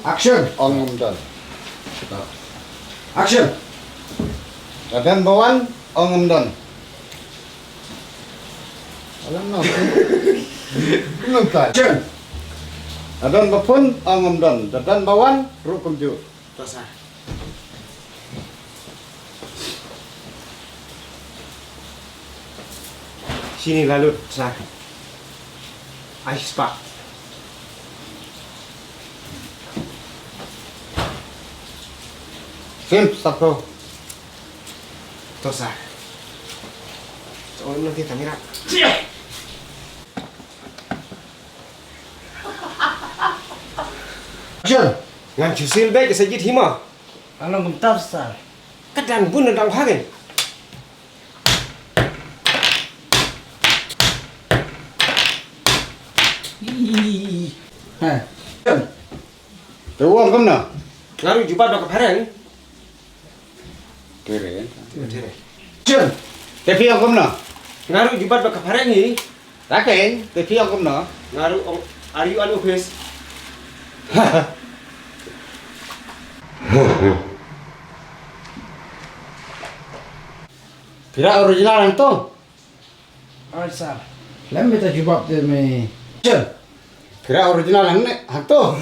Action. Ongumdan. Action. Dadan bawan Ongumdan. Alam na. Belum tak. Action. Dadan bapun Ongumdan. Dadan bawan Rukumju. Tosa. Sini lalut sah. Ais pak. Film stop bro. Tosa. Soalnya nanti kamera. Action. Ngan jusil baik kesajit hima. Alang bentar sar. Kadang pun nedang hagen. Ha. Tuang kamna. Ngaruh jubat bak pareng. Keren. Action. Tapi ang kamna. Ngaruh jubat bak pareng ni. Raken. Tapi ang kamna. Ngaruh Aryu anu office. Kira original ang to. Alright sir. Let me take you up to me. Action. Kira original ang ne. Hang to.